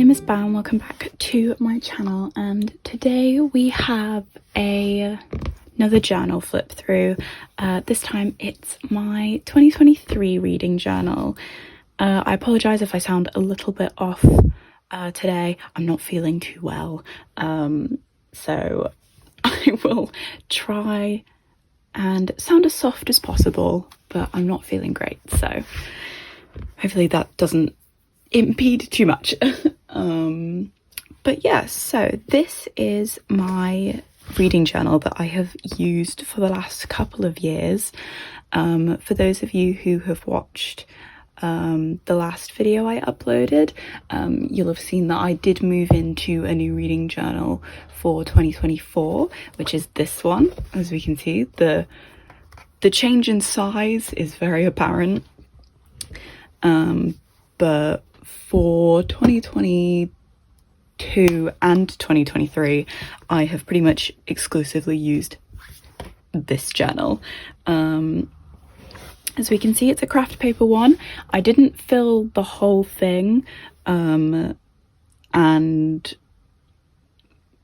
name is Bao and welcome back to my channel, and today we have another journal flip through. This time it's my 2023 reading journal. I apologise if I sound a little bit off today. I'm not feeling too well, so I will try and sound as soft as possible, but I'm not feeling great, so hopefully that doesn't impede too much. But yeah, so this is my reading journal that I have used for the last couple of years. For those of you who have watched the last video I uploaded, you'll have seen that I did move into a new reading journal for 2024, which is this one. As we can see, the change in size is very apparent, but for 2022 and 2023 I have pretty much exclusively used this journal. As we can see, it's a craft paper one. I didn't fill the whole thing, and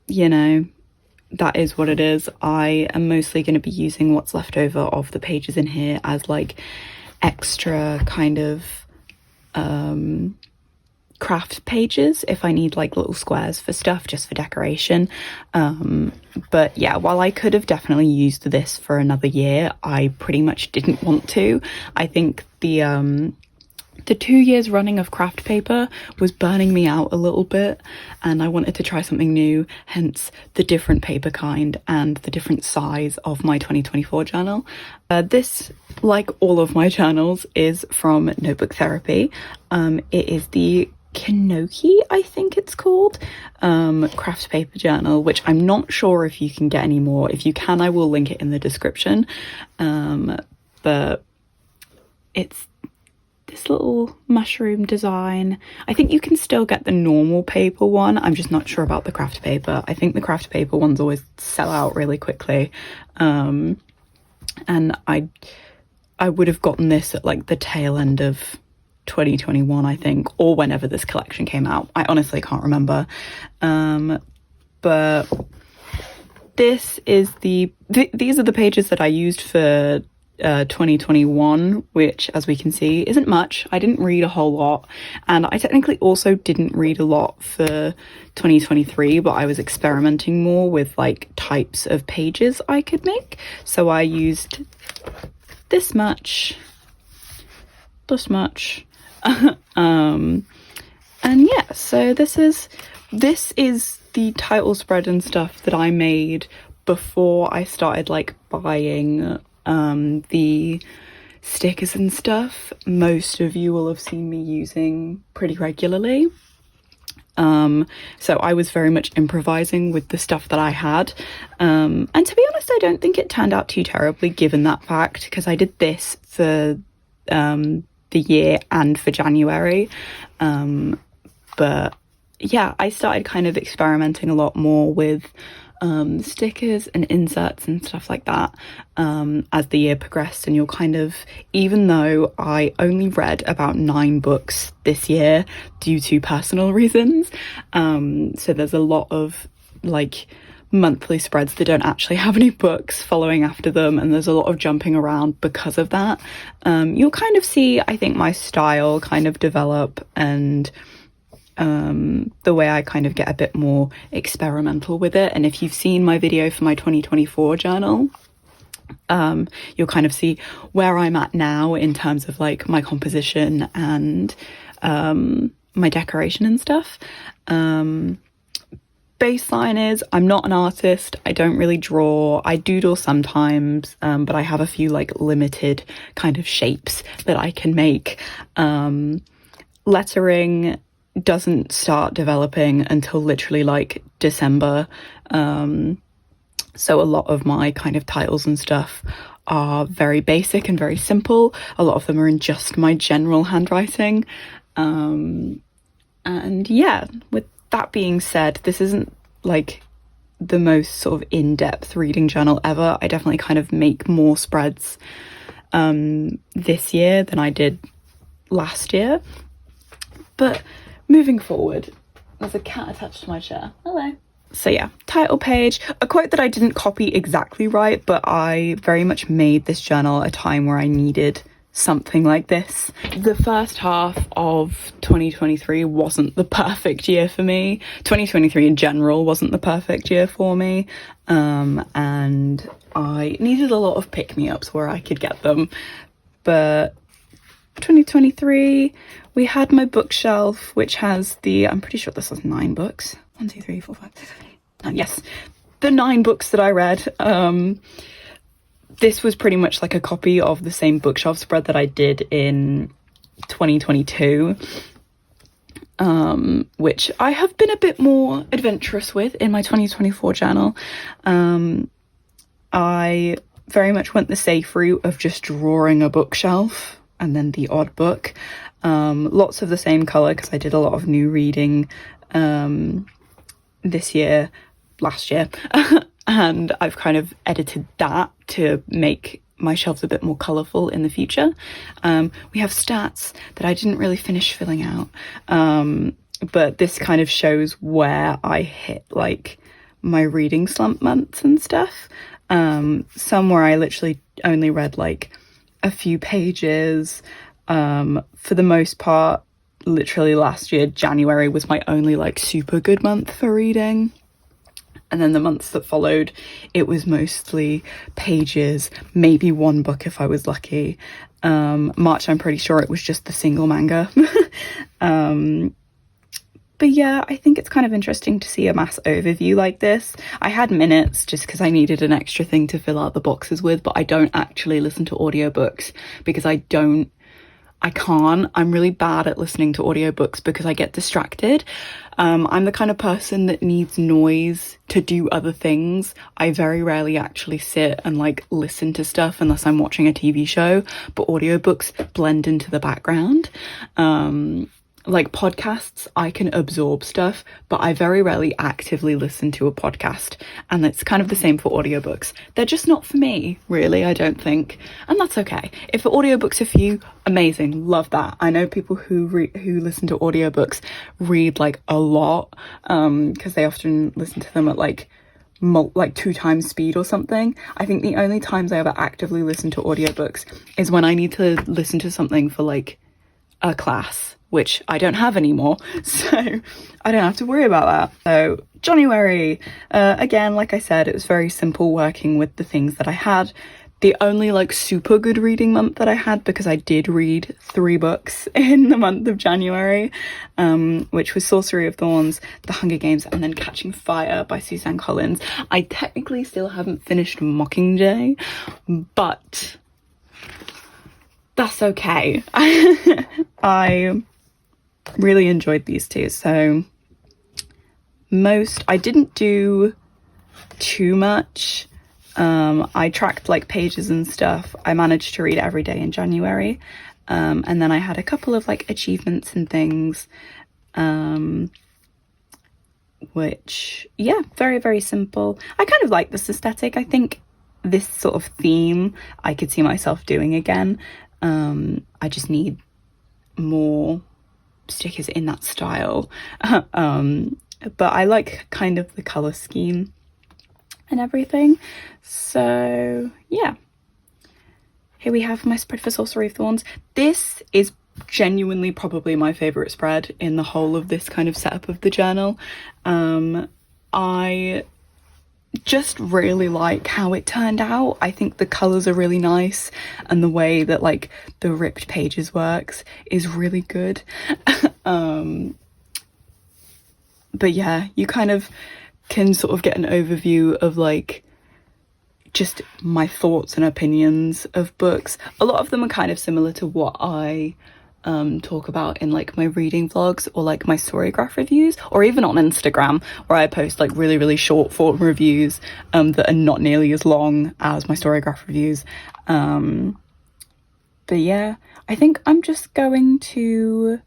you know, that is what it is. I am mostly going to be using what's left over of the pages in here as like extra kind of craft pages if I need like little squares for stuff, just for decoration. But yeah, while I could have definitely used this for another year, I pretty much didn't want to. I think the 2 years running of craft paper was burning me out a little bit, and I wanted to try something new, hence the different paper kind and the different size of my 2024 journal. This, like all of my journals, is from Notebook Therapy. It is the Kinoki, I think it's called, craft paper journal, which I'm not sure if you can get anymore. If you can, I will link it in the description. But it's this little mushroom design. I think you can still get the normal paper one. I'm just not sure about the craft paper. I think the craft paper ones always sell out really quickly. And I would have gotten this at like the tail end of 2021, I think, or whenever this collection came out. I honestly can't remember. But this is these are the pages that I used for 2021, which, as we can see, isn't much. I didn't read a whole lot, and I technically also didn't read a lot for 2023, but I was experimenting more with like types of pages I could make, so I used this much, and yeah, so this is the title spread and stuff that I made before I started like buying the stickers and stuff. Most of you will have seen me using pretty regularly. So I was very much improvising with the stuff that I had, and to be honest, I don't think it turned out too terribly given that fact, because I did this for the year and for January. But yeah, I started kind of experimenting a lot more with stickers and inserts and stuff like that as the year progressed. And you'll kind of, even though I only read about 9 books this year due to personal reasons, so there's a lot of like monthly spreads that don't actually have any books following after them, and there's a lot of jumping around because of that. You'll kind of see, I think, my style kind of develop, and the way I kind of get a bit more experimental with it. And if you've seen my video for my 2024 journal, you'll kind of see where I'm at now in terms of like my composition and my decoration and stuff. Baseline is, I'm not an artist. I don't really draw. I doodle sometimes, but I have a few like limited kind of shapes that I can make. Lettering doesn't start developing until literally like December. So a lot of my kind of titles and stuff are very basic and very simple. A lot of them are in just my general handwriting. And yeah, with that being said, this isn't like the most sort of in-depth reading journal ever. I definitely kind of make more spreads this year than I did last year. But moving forward, There's a cat attached to my chair. Hello. So yeah, title page, a quote that I didn't copy exactly right, but I very much made this journal a time where I needed something like this. The first half of 2023 wasn't the perfect year for me. 2023 in general wasn't the perfect year for me. And I needed a lot of pick-me-ups where I could get them. But 2023, we had my bookshelf, which has I'm pretty sure this has 9 books. 1, 2, 3, 4, 5, 6, 7, 8, 9. Yes, the 9 books that I read. This was pretty much like a copy of the same bookshelf spread that I did in 2022, which I have been a bit more adventurous with in my 2024 journal. I very much went the safe route of just drawing a bookshelf and then the odd book. Lots of the same colour because I did a lot of new reading last year. And I've kind of edited that to make my shelves a bit more colourful in the future. We have stats that I didn't really finish filling out, but this kind of shows where I hit like my reading slump months and stuff. Some where I literally only read like a few pages. For the most part, literally last year, January was my only like super good month for reading. And then the months that followed, it was mostly pages, maybe 1 book if I was lucky. March, I'm pretty sure it was just the single manga. But yeah, I think it's kind of interesting to see a mass overview like this. I had minutes just because I needed an extra thing to fill out the boxes with, but I don't actually listen to audiobooks because I can't. I'm really bad at listening to audiobooks because I get distracted. I'm the kind of person that needs noise to do other things. I very rarely actually sit and like listen to stuff unless I'm watching a TV show, but audiobooks blend into the background. Like podcasts, I can absorb stuff, but I very rarely actively listen to a podcast. And it's kind of the same for audiobooks. They're just not for me, really, I don't think. And that's okay. If audiobooks are for you, amazing, love that. I know people who listen to audiobooks read like a lot, because they often listen to them at like 2 times speed or something. I think the only times I ever actively listen to audiobooks is when I need to listen to something for like a class, which I don't have anymore, so I don't have to worry about that. So January, again, like I said, it was very simple working with the things that I had. The only like super good reading month that I had, because I did read 3 books in the month of January, which was Sorcery of Thorns, The Hunger Games, and then Catching Fire by Suzanne Collins. I technically still haven't finished Mockingjay, but that's okay. I really enjoyed these 2. So I didn't do too much. I tracked like pages and stuff. I managed to read every day in January. And then I had a couple of like achievements and things, which, yeah, very, very simple. I kind of like this aesthetic. I think this sort of theme I could see myself doing again. I just need more stickers in that style. But I like kind of the colour scheme and everything. So yeah, here we have my spread for Sorcery of Thorns. This is genuinely probably my favourite spread in the whole of this kind of setup of the journal. I just really like how it turned out. I think the colours are really nice, and the way that like the ripped pages works is really good. But yeah, you kind of can sort of get an overview of like just my thoughts and opinions of books. A lot of them are kind of similar to what I talk about in like my reading vlogs or like my Storygraph reviews, or even on Instagram, where I post like really, really short form reviews that are not nearly as long as my Storygraph reviews. But yeah, I think I'm just going to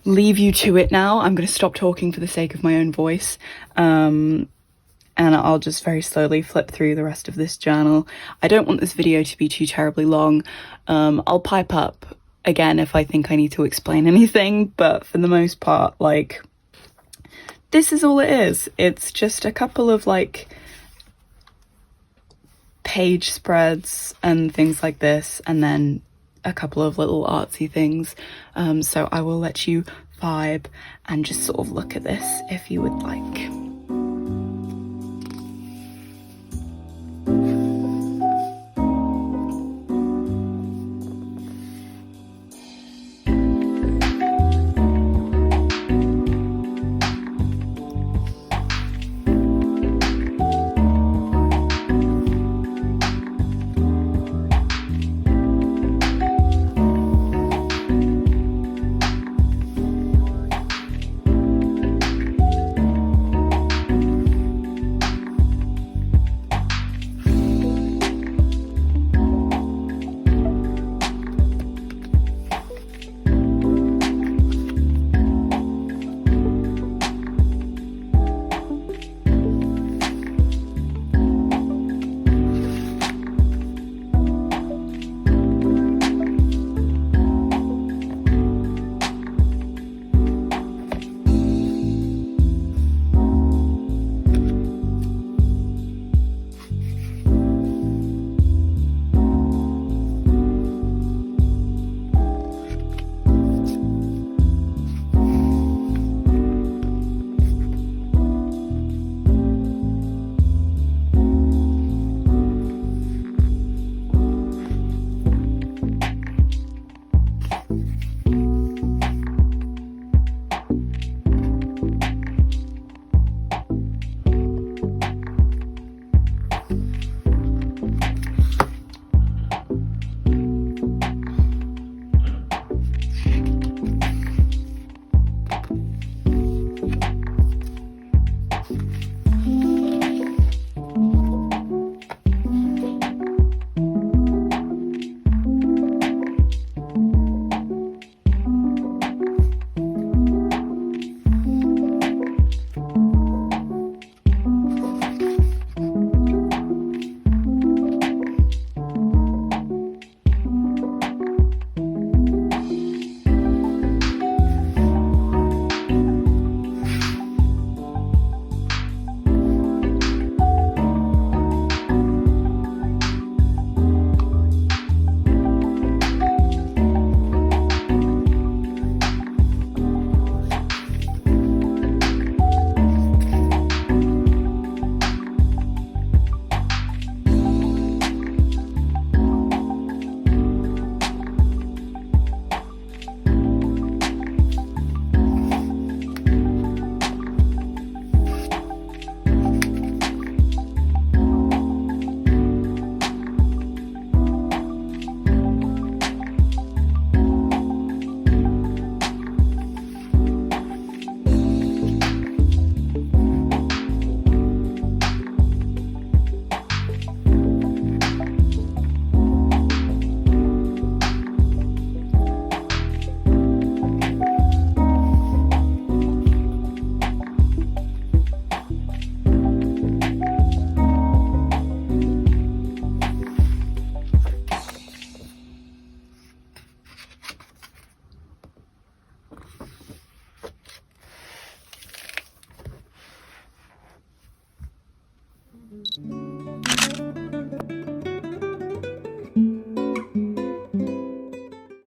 leave you to it now. I'm going to stop talking for the sake of my own voice, and I'll just very slowly flip through the rest of this journal. I don't want this video to be too terribly long. I'll pipe up again if I think I need to explain anything, but for the most part, like, this is all it is. It's just a couple of like page spreads and things like this, and then a couple of little artsy things. So I will let you vibe and just sort of look at this if you would like.